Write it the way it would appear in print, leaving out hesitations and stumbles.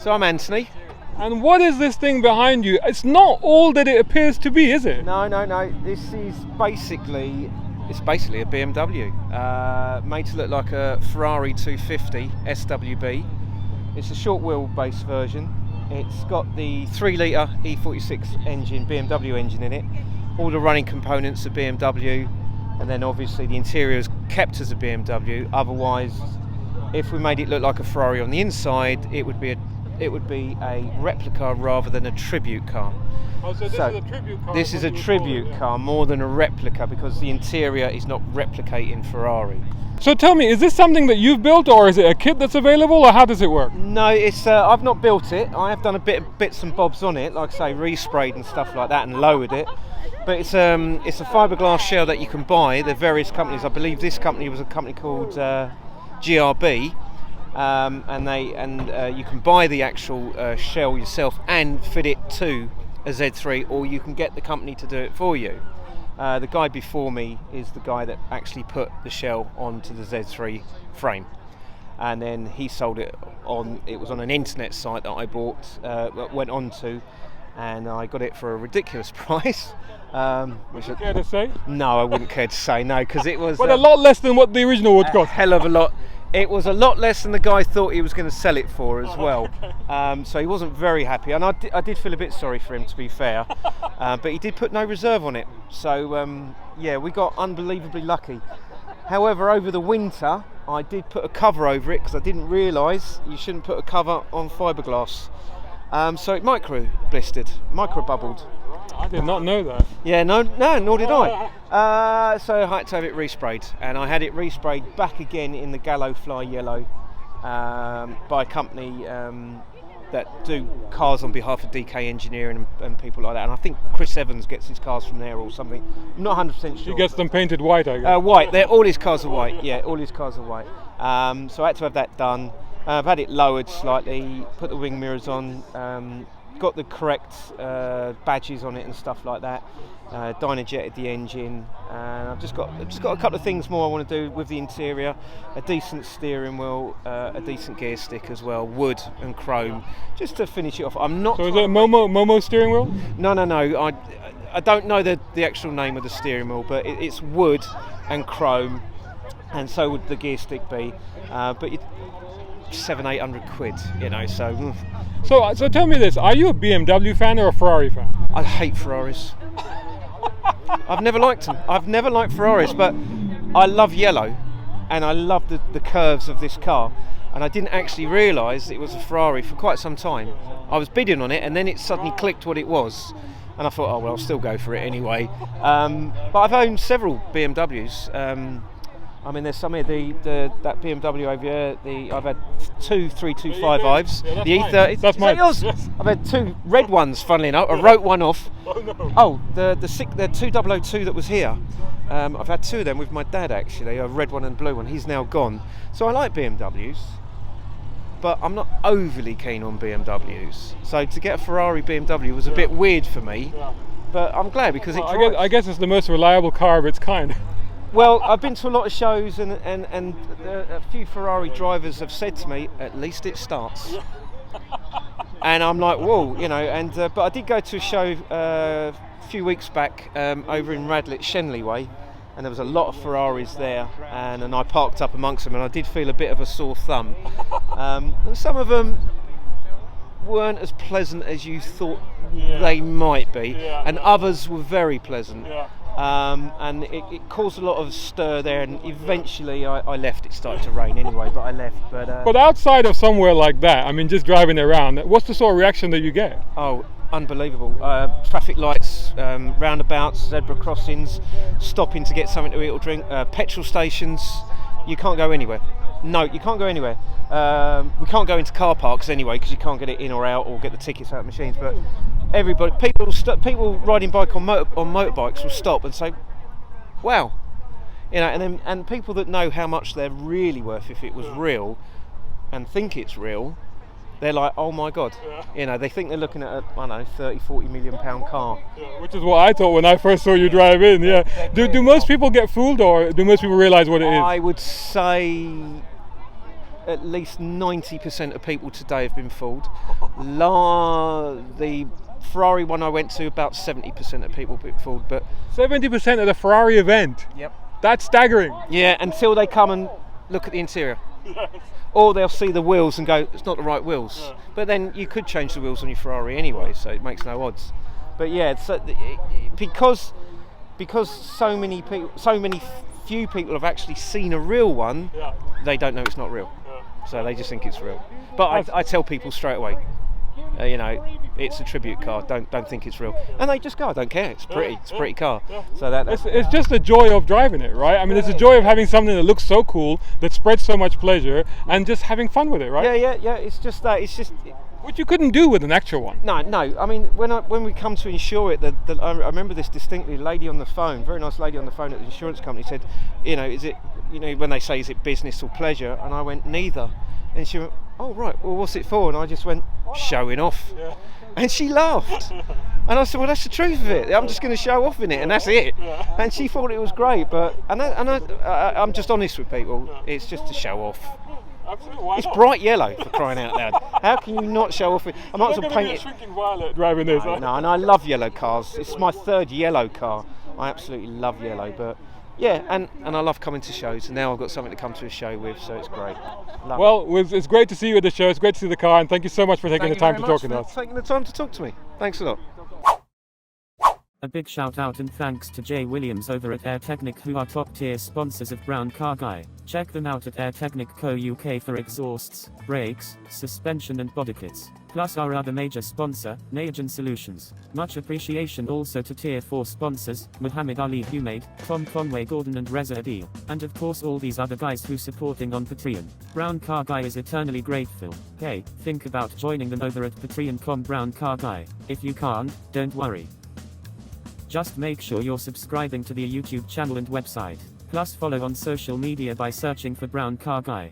So I'm Anthony. And what is this thing behind you? It's not all that it appears to be, is it? No. This is basically a BMW, made to look like a Ferrari 250 SWB. It's a short wheelbase version. It's got the 3-litre E46 engine, BMW engine in it. All the running components of BMW, and then obviously the interior is kept as a BMW. Otherwise, if we made it look like a Ferrari on the inside, it would be a replica rather than a tribute car. Oh, so this is a tribute car? This is a tribute car more than a replica, because the interior is not replicating Ferrari. So tell me, is this something that you've built, or is it a kit that's available, or how does it work? No, it's I've not built it. I have done bits and bobs on it, like I say, resprayed and stuff like that, and lowered it. But it's a fiberglass shell that you can buy. There are various companies. I believe this company was a company called GRB. And you can buy the actual shell yourself and fit it to a Z3, or you can get the company to do it for you. The guy before me is the guy that actually put the shell onto the Z3 frame, and then he sold it on. It was on an internet site that I went onto, and I got it for a ridiculous price. Would you care to say? No, I wouldn't care to say, no, because it was. But a lot less than what the original would cost. Hell of a lot. It was a lot less than the guy thought he was going to sell it for as well. So he wasn't very happy, and I did feel a bit sorry for him, to be fair. But he did put no reserve on it. So yeah, we got unbelievably lucky. However, over the winter, I did put a cover over it, because I didn't realise you shouldn't put a cover on fiberglass. So it micro bubbled. I did not know that. Yeah, no, nor did I. So I had to have it resprayed, and I had it resprayed back again in the Gallo Fly Yellow by a company that do cars on behalf of DK Engineering and people like that. And I think Chris Evans gets his cars from there or something. I'm not 100% sure. He gets them painted white, I guess. White. All his cars are white. Yeah, all his cars are white. So I had to have that done. I've had it lowered slightly, put the wing mirrors on. Got the correct badges on it and stuff like that. Dynajetted the engine, and I've just got a couple of things more I want to do with the interior. A decent steering wheel, a decent gear stick as well, wood and chrome, just to finish it off. I'm not. So is it a Momo steering wheel? No. I don't know the actual name of the steering wheel, but it's wood and chrome, and so would the gear stick be. But 700-800 quid, so. So tell me this, are you a BMW fan or a Ferrari fan? I hate Ferraris. I've never liked them. I've never liked Ferraris, but I love yellow, and I love the curves of this car, and I didn't actually realise it was a Ferrari for quite some time. I was bidding on it, and then it suddenly clicked what it was, and I thought, oh well, I'll still go for it anyway. But I've owned several BMWs. I mean, there's some here, that BMW over here, I've had two 325i's, the E30. That's mine. Yours? Yes. I've had two red ones, funnily enough. I wrote one off. Oh no. Oh, the 2002 that was here. I've had two of them with my dad, actually, a red one and blue one. He's now gone. So I like BMWs, but I'm not overly keen on BMWs. So to get a Ferrari BMW was a bit weird for me, but I'm glad because I guess it's the most reliable car of its kind. Well, I've been to a lot of shows, and a few Ferrari drivers have said to me, at least it starts. And I'm like, whoa, but I did go to a show a few weeks back over in Radlett, Shenley Way, and there was a lot of Ferraris there, and I parked up amongst them, and I did feel a bit of a sore thumb. And some of them weren't as pleasant as you thought they might be, and others were very pleasant. And it caused a lot of stir there, and eventually I left. It started to rain anyway, but I left. But outside of somewhere like that, I mean, just driving around, what's the sort of reaction that you get? Oh, unbelievable. Traffic lights, roundabouts, zebra crossings, stopping to get something to eat or drink, petrol stations. You can't go anywhere. No, you can't go anywhere. We can't go into car parks anyway, because you can't get it in or out or get the tickets out of machines. But everybody, people riding bike on motorbikes will stop and say, "Wow," and people that know how much they're really worth if it was real, and think it's real, they're like, "Oh my God," they think they're looking at a 30-40 million pound car. Which is what I thought when I first saw you drive in. Yeah. Do most people get fooled, or do most people realise what it is? I would say at least 90% of people today have been fooled. The Ferrari one I went to, about 70% of people have been fooled. But 70% of the Ferrari event. Yep. That's staggering. Yeah, until they come and look at the interior. Or they'll see the wheels and go, it's not the right wheels. Yeah. But then you could change the wheels on your Ferrari anyway, so it makes no odds. But yeah, because so many few people have actually seen a real one, they don't know it's not real. So they just think it's real. But I tell people straight away, it's a tribute car. Don't think it's real. And they just go, I don't care. It's pretty. It's a pretty car. So it's just the joy of driving it, right? I mean, it's the joy of having something that looks so cool, that spreads so much pleasure, and just having fun with it, right? Yeah. It's just that. It's just. Which you couldn't do with an actual one. No. I mean, when we come to insure it, I remember this distinctly. A lady on the phone, very nice lady on the phone at the insurance company, said, is it, when they say, is it business or pleasure? And I went, neither. And she went, oh right, well what's it for? And I just went, showing off. Yeah. And she laughed. And I said, well, that's the truth of it. I'm just going to show off in it, and that's it. Yeah. And she thought it was great, but I'm just honest with people. It's just to show off. Absolutely. Why it's not? Bright yellow, for crying out loud. How can you not show off it? I might as well paint it. Shrinking violet driving this. No, and I love yellow cars. It's my third yellow car. I absolutely love yellow, but yeah, and I love coming to shows, and now I've got something to come to a show with, so it's great. It's great to see you at the show. It's great to see the car, and thank you so much for taking the time to talk to us. Taking the time to talk to me. Thanks a lot. A big shout out and thanks to Jay Williams over at Air Technic, who are top tier sponsors of Brown Car Guy. Check them out at Air Technic Co UK for exhausts, brakes, suspension and body kits. Plus our other major sponsor, Nayagen Solutions. Much appreciation also to Tier 4 sponsors, Muhammad Ali Humaid, Tom Conway Gordon and Reza Adil. And of course all these other guys who supporting on Patreon. Brown Car Guy is eternally grateful. Hey, think about joining them over at patreon.com Brown Car Guy. If you can't, don't worry. Just make sure you're subscribing to the YouTube channel and website. Plus follow on social media by searching for Brown Car Guy.